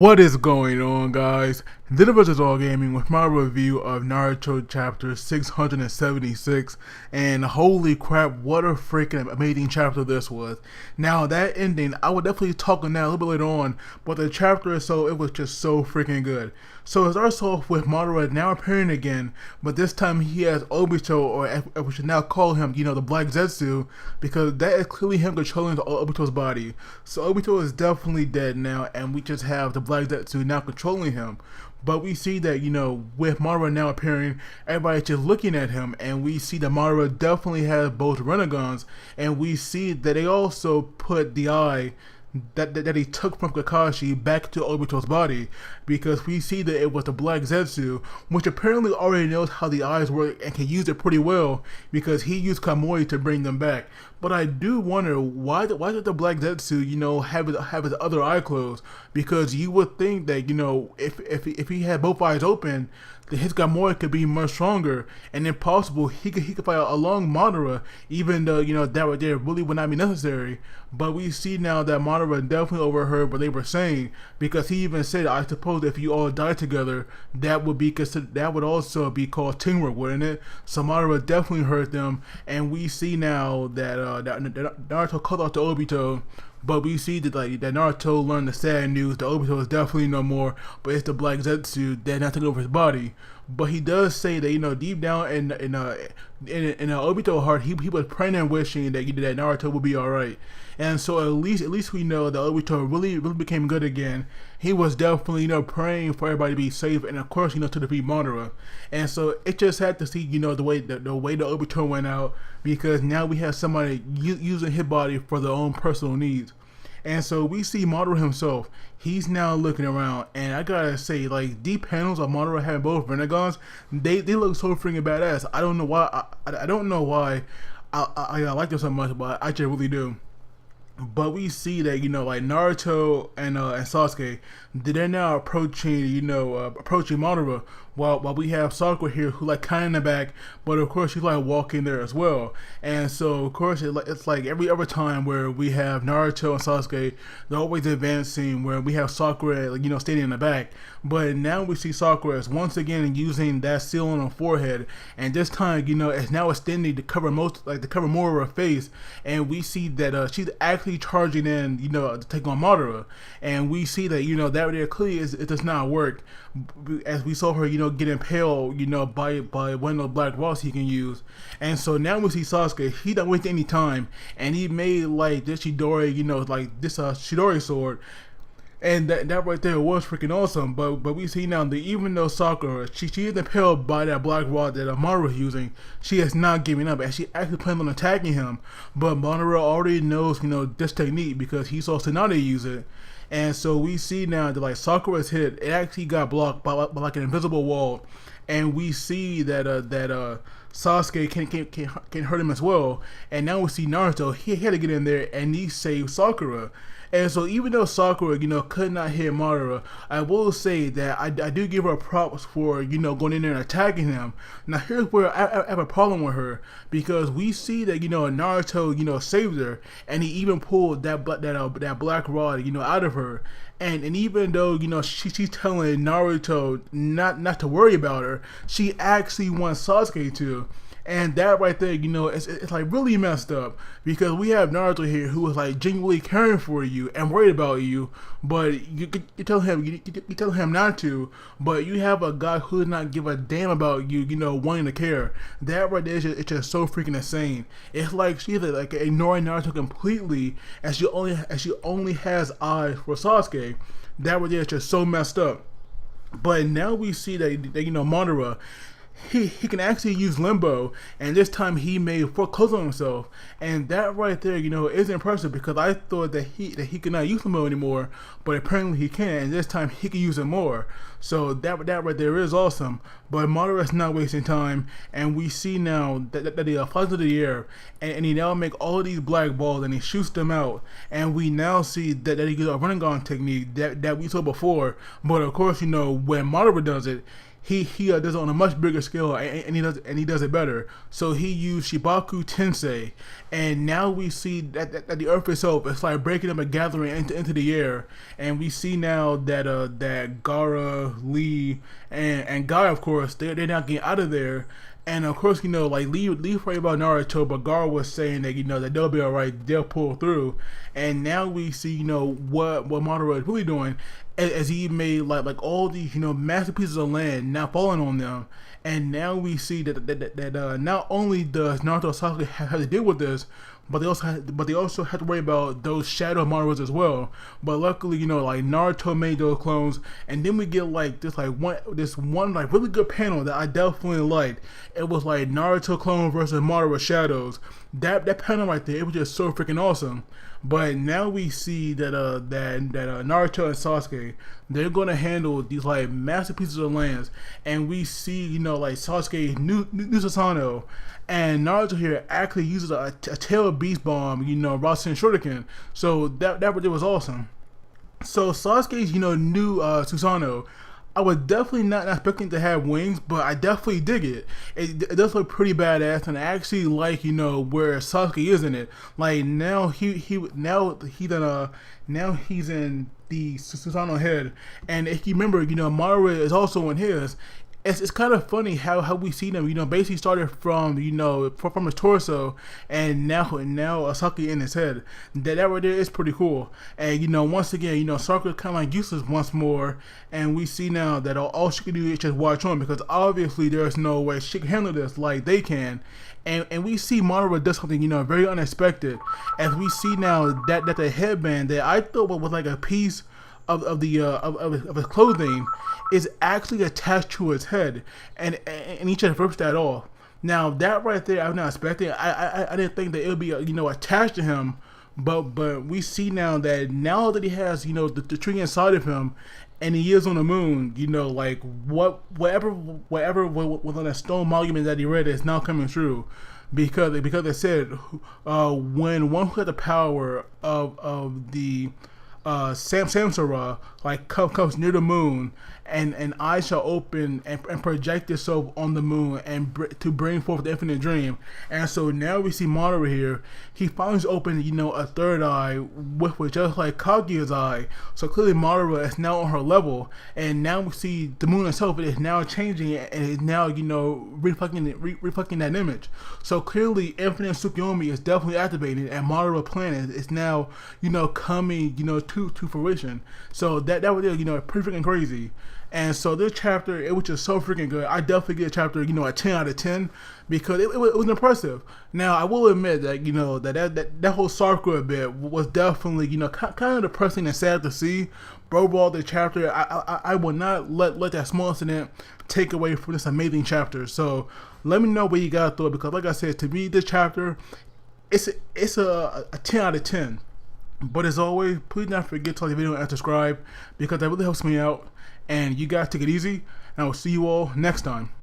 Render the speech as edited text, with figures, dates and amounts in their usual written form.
What is going on, guys? This is All Gaming with my review of Naruto chapter 676, and holy crap, what a freaking amazing chapter this was. Now, that ending, I will definitely talk on that a little bit later on, but the chapter itself, it was just so freaking good. So it starts off with Madara now appearing again, but this time he has Obito, or we should now call him, the Black Zetsu, because that is clearly him controlling Obito's body. So Obito is definitely dead now, and we just have the Black Zetsu now controlling him. But we see that, with Madara now appearing, everybody's just looking at him, and we see that Madara definitely has both Renegons, and we see that they also put the eye that he took from Kakashi back to Obito's body, because we see that it was the Black Zetsu, which apparently already knows how the eyes work and can use it pretty well, because he used Kamui to bring them back. But I do wonder why did the Black Zetsu, have his other eye closed? Because you would think that, if he had both eyes open, then his Gamora could be much stronger, and if possible, he could fight along Madara, even though, that right there really would not be necessary. But we see now that Madara definitely overheard what they were saying, because he even said, I suppose if you all die together, that would also be called teamwork, wouldn't it? So Madara definitely heard them, and we see now that Naruto called out to Obito. But we see that that Naruto learned the sad news that Obito is definitely no more, but it's the Black Zetsu that not taking over his body. But he does say that, deep down in Obito's heart, he was praying and wishing that that Naruto would be alright. And so at least we know that Obito really became good again. He was definitely praying for everybody to be safe, and of course to defeat Madara. And so it just had to see the way that Obito went out, because now we have somebody using his body for their own personal needs. And so we see Madara himself. He's now looking around, and I gotta say, deep panels of Madara having both Renegons, they look so freaking badass. I don't know why. I don't know why I like them so much, but I just really do. But we see that Naruto and Sasuke, they're now approaching approaching Madara, while we have Sakura here who kind of in the back, but of course she's walking there as well. And so of course it's like every other time where we have Naruto and Sasuke, they're always advancing, where we have Sakura standing in the back. But now we see Sakura is once again using that seal on her forehead, and this time it's now extending to cover more of her face, and we see that she's actually charging in to take on Madara. And we see that that there clearly it does not work, as we saw her get impaled by one of the black rocks he can use. And so now we see Sasuke, he don't waste any time, and he made this Chidori this Chidori sword. And that right there was freaking awesome. But we see now that even though Sakura, she is impaled by that black rod that Madara is using, she is not giving up, and she actually plans on attacking him. But Madara already knows this technique, because he saw Tsunade use it. And so we see now that Sakura's hit, it actually got blocked by an invisible wall. And we see that Sasuke can hurt him as well. And now we see Naruto, he had to get in there and he saved Sakura. And so even though Sakura, could not hit Madara, I will say that I do give her props for, going in there and attacking him. Now here's where I have a problem with her, because we see that, Naruto, saved her, and he even pulled that black rod, out of her. And even though, she's telling Naruto not to worry about her, she actually wants Sasuke to. And that right there, it's really messed up, because we have Naruto here who is genuinely caring for you and worried about you, but you tell him not to. But you have a guy who does not give a damn about you, wanting to care. That right there it's just so freaking insane. It's like she's ignoring Naruto completely, and she only has eyes for Sasuke. That right there is just so messed up. But now we see that Madara, he can actually use limbo, and this time he made foreclose on himself. And that right there is impressive, because I thought that he could not use limbo anymore, but apparently he can, and this time he can use it more. So that right there is awesome. But Madara is not wasting time, and we see now that he flies into the air, and he now make all of these black balls and he shoots them out. And we now see that he uses a Rinnegan technique that we saw before. But of course when Madara does it, he does it on a much bigger scale, and he does it better. So he used Shibaku Tensei, and now we see that the earth itself is like breaking up and gathering into the air, and we see now that that Gara, Lee, and Guy, of course, they're not getting out of there. And of course, like Lee afraid about Naruto, but Gar was saying that that they'll be alright, they'll pull through. And now we see what Madara is really doing, as he made like all these massive pieces of land now falling on them. And now we see that not only does Naruto and Sasuke have to deal with this, but they also have to worry about those shadow Madaras as well. But luckily, like Naruto made those clones, and then we get like this one like really good panel that I definitely liked. It was like Naruto clone versus Madara shadows. That panel right there, it was just so freaking awesome. But now we see that Naruto and Sasuke, they're gonna handle these like massive pieces of lands, and we see like Sasuke new Susanoo, and Naruto here actually uses a tail beast bomb, Rasen Shuriken. So that was awesome. So Sasuke's new Susanoo, I was definitely not expecting to have wings, but I definitely dig it. It does look pretty badass, and I actually like where Sasuke is in it. Like now he's in the Susanoo head, and if you remember, Madara is also in his. It's kind of funny how we see them, basically started from from his torso, and now Sasuke in his head. That right there is pretty cool. And once again, Sakura kind of like useless once more, and we see now that all she can do is just watch on, because obviously there's no way she can handle this like they can. And we see Madara does something very unexpected, as we see now that the headband that I thought was like a piece of his clothing is actually attached to his head, and he just rips that off. Now that right there, I was not expecting. I didn't think that it would be attached to him, but we see now that he has the tree inside of him, and he is on the moon. Like whatever was on that stone monument that he read is now coming true. Because they said when one who had the power of the Samsara like comes near the moon, and eyes shall open and project itself on the moon, and to bring forth the infinite dream. And so now we see Madara here. He finally opened a third eye, with just like Kaguya's eye. So clearly Madara is now on her level, and now we see the moon itself. It is now changing, and is now reflecting that image. So clearly infinite Tsukuyomi is definitely activated, and Madara planet is now coming to fruition. So that was pretty freaking crazy. And so this chapter, it was just so freaking good. I definitely get a chapter, a 10 out of 10, because it was impressive. Now I will admit that that whole Sakura bit was definitely kind of depressing and sad to see. But overall, the chapter, I will not let that small incident take away from this amazing chapter. So let me know what you got through it, because like I said, to me this chapter, it's a 10 out of 10. But as always, please not forget to like the video and subscribe, because that really helps me out. And you guys take it easy, and I will see you all next time.